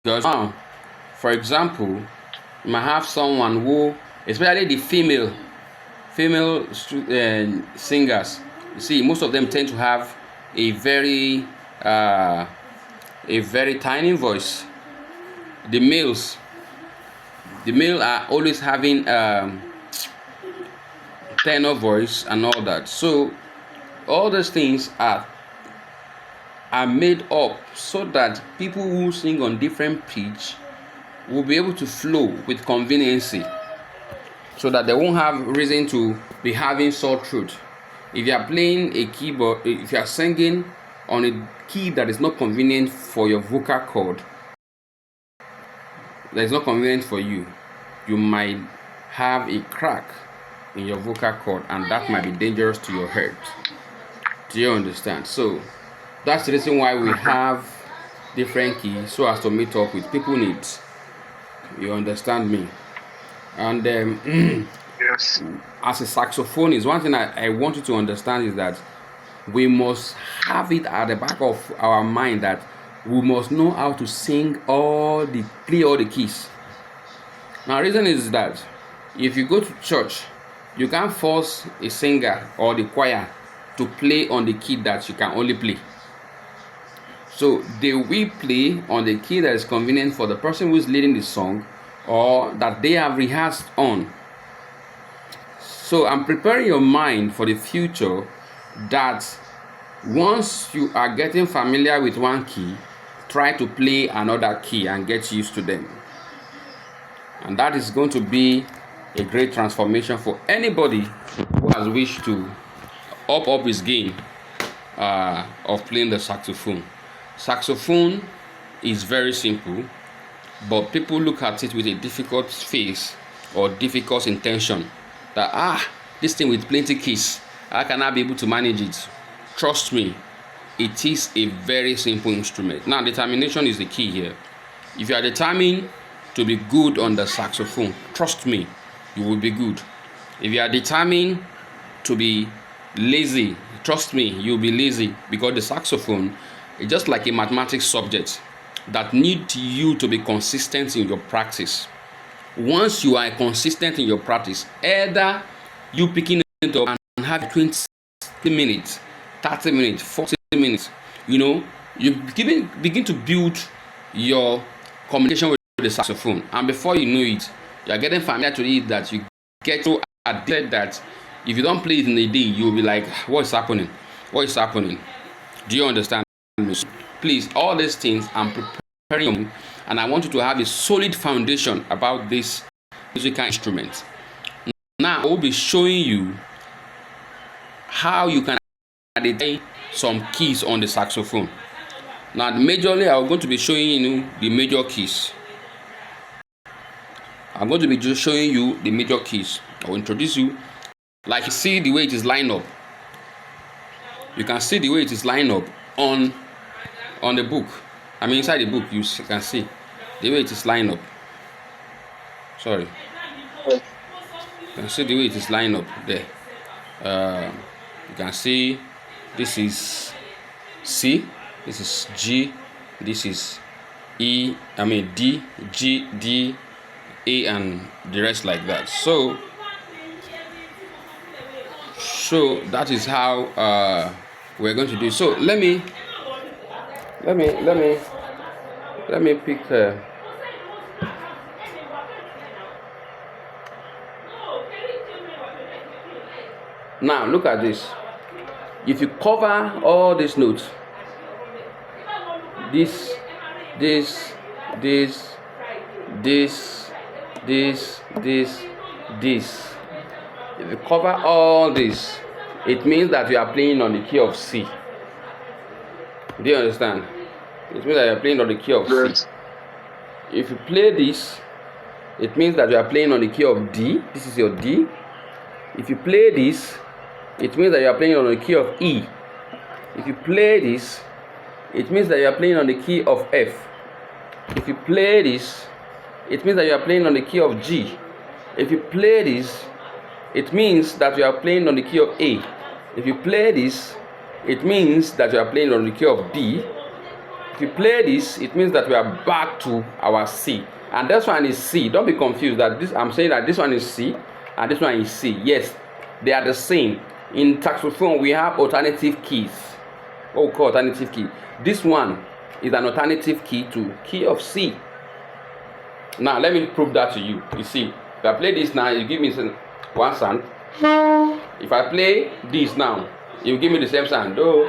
Because now, for example, you might have someone who, especially the female singers, you see, most of them tend to have a very uh, tiny voice. The males, the male are always having tenor voice and all that. So all those things are made up so that people who sing on different pitch will be able to flow with conveniency, so that they won't have reason to be having sore throat. If you are playing a keyboard, if you are singing on a key that is not convenient for your vocal cord, that is not convenient for you, you might have a crack in your vocal cord, and that might be dangerous to your health. Do you understand? So that's the reason why we have different keys, so as to meet up with people needs. You understand me? And Yes. as a saxophonist, one thing I want you to understand is that we must have it at the back of our mind that we must know how to play all the keys. Now, the reason is that if you go to church, you can't force a singer or the choir to play on the key that you can only play. So they will play on the key that is convenient for the person who is leading the song, or that they have rehearsed on. So I'm preparing your mind for the future, that once you are getting familiar with one key, try to play another key and get used to them. And that is going to be a great transformation for anybody who has wished to up his game of playing the saxophone. Saxophone is very simple, but people look at it with a difficult face or difficult intention. That this thing with plenty keys, how can I be able to manage it? Trust me, it is a very simple instrument. Now, determination is the key here. If you are determined to be good on the saxophone, trust me, you will be good. If you are determined to be lazy, trust me, you'll be lazy, because the saxophone is just like a mathematics subject that need you to be consistent in your practice. Once you are consistent in your practice, either you picking it up and have 20 minutes, 30 minutes, 40 minutes, you begin to build your communication with the saxophone, and before you know it, you are getting familiar to it, that you get so addicted that if you don't play it in a day, you'll be like, what is happening? What is happening? Do you understand me? Please, all these things I'm preparing you, and I want you to have a solid foundation about this musical instrument. Now I will be showing you how you can identify some keys on the saxophone. Now, majorly, I'm going to be showing you the major keys. I'm going to be just showing you the major keys. I will introduce you. Like you see the way it is lined up. You can see the way it is lined up on the book. I mean, inside the book, you can see the way it is lined up. Sorry. You can see the way it is lined up there. You can see this is C, this is G, this is E, D, G, D, A, and the rest like that. So that is how we're going to do. So let me pick now look at this. If you cover all these notes, this, if you cover all this, it means that you are playing on the key of C. Do you understand? It means that you are playing on the key of C. If you play this, it means that you are playing on the key of D. This is your D. If you play this, it means that you are playing on the key of E. If you play this, it means that you are playing on the key of F. If you play this, it means that you are playing on the key of G. If you play this, it means that you are playing on the key of A. If you play this, it means that you are playing on the key of D. If If you play this, it means that we are back to our C. And this one is C. Don't be confused that this, I'm saying that this one is C and this one is C. Yes, they are the same. In saxophone, we have alternative keys. What we call alternative key. This one is an alternative key to key of C. Now, let me prove that to you. You see, if I play this now, you give me one sound. If I play this now, you give me the same sound. Do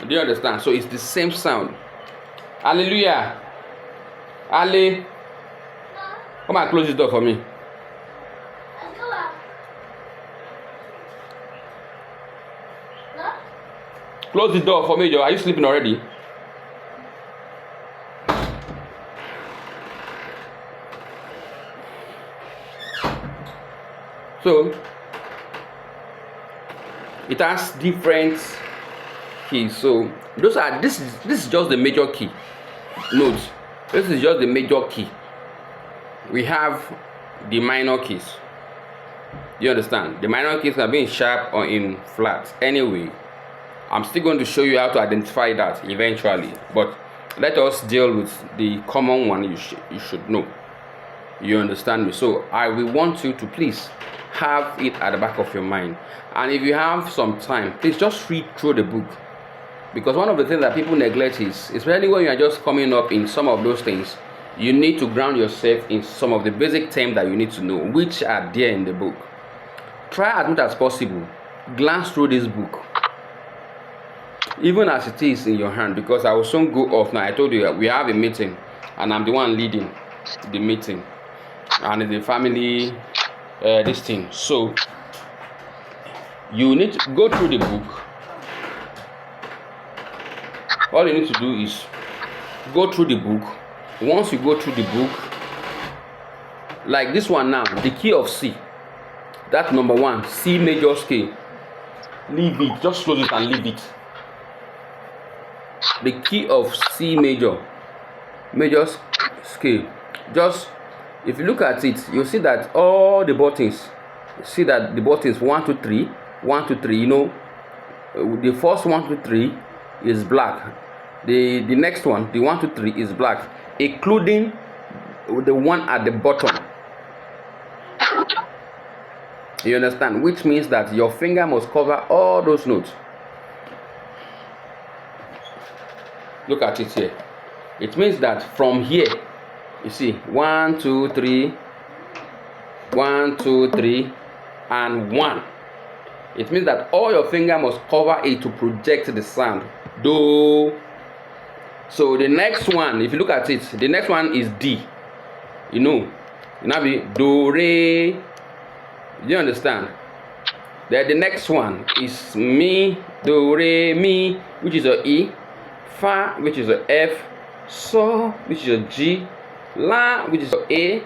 you understand? So it's the same sound. Hallelujah. Ali, come and close this door for me. Close the door for me, Joe. Are you sleeping already? So it has different keys. So this is just the major key. Note, this is just the major key. We have the minor keys. You understand? The minor keys can be in sharp or in flat. Anyway, I'm still going to show you how to identify that eventually. But let us deal with the common one you should know. You understand me? So I will want you to please have it at the back of your mind. And if you have some time, please just read through the book. Because one of the things that people neglect is, especially when you are just coming up in some of those things, you need to ground yourself in some of the basic terms that you need to know, which are there in the book. Try as much as possible, glance through this book, even as it is in your hand, because I will soon go off now. I told you we have a meeting, and I'm the one leading the meeting, and it's the family this thing. So you need to go through the book. All you need to do is go through the book. Once you go through the book, like this one now, the key of C, that's number 1, C major scale. Leave it, just close it and leave it. The key of C major scale. Just, if you look at it, you'll see that all the buttons, see that the buttons 1 2 3, 1 2 3. You know, the first 1 2 3 is black. The next one, the 1 2 3 is black, including the one at the bottom. You understand? Which means that your finger must cover all those notes. Look at it here. It means that from here, you see 1 2 3, 1 2 3, and 1. It means that all your finger must cover it to project the sound. Do. So the next one, if you look at it, the next one is D. You know, it now be do re. Do you understand? Then the next one is mi, do re mi, which is a E, fa, which is a F, so, which is a G, la, which is your A,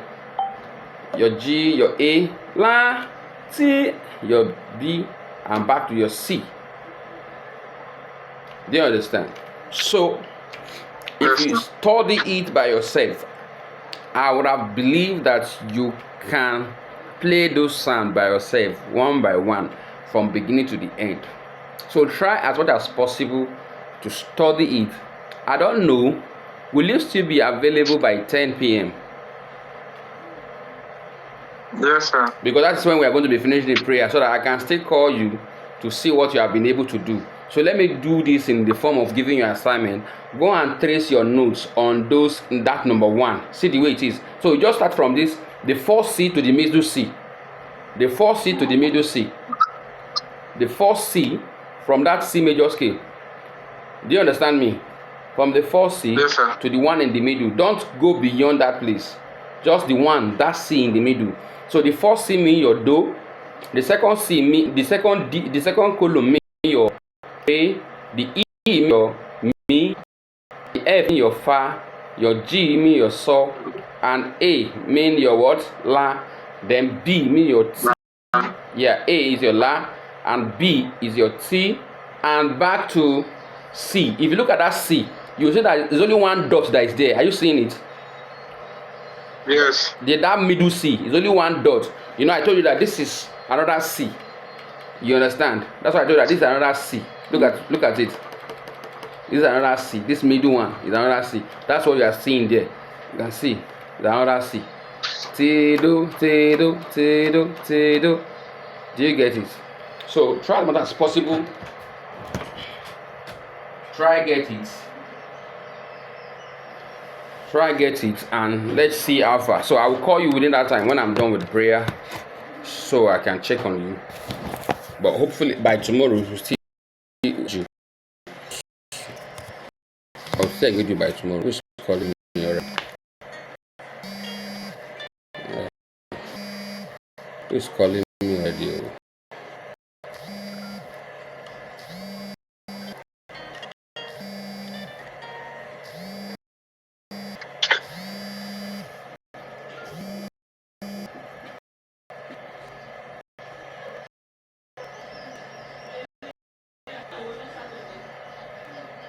your G, your A, la, T, your B, and back to your C. Do you understand? So if you study it by yourself, I would have believed that you can play those sounds by yourself, one by one, from beginning to the end. So try as much as possible to study it. I don't know, will you still be available by 10 p.m.? Yes, sir. Because that's when we are going to be finishing the prayer, so that I can still call you to see what you have been able to do. So let me do this in the form of giving you an assignment. Go and trace your notes on those, that number 1. See the way it is. So you just start from this, the first C to the middle C. The first C to the middle C. The first C from that C major scale. Do you understand me? From the first C, yes, sir, to the one in the middle. Don't go beyond that place. Just the one, that C in the middle. So the first C mean your Do. The second C mean, the second D, the second column mean your A. The E mean your Mi. The F mean your Fa. Your G mean your So. And A mean your what? La. Then B mean your T. Yeah, A is your La. And B is your T. And back to C. If you look at that C, you see that there's only one dot that is there. Are you seeing it? Yes. That middle C is only one dot. You know, I told you that this is another C. You understand? That's why I told you that this is another C. Look at it. This is another C. This middle one is another C. That's what you are seeing there. You can see the another C. Tido, tido, tido, tido. Do you get it? So try as much as possible. Try get it. Try get it, and let's see how far. So I will call you within that time when I'm done with the prayer, so I can check on you. But hopefully by tomorrow we'll still you. I'll check with you by tomorrow. Who's calling me already? Who's calling me already?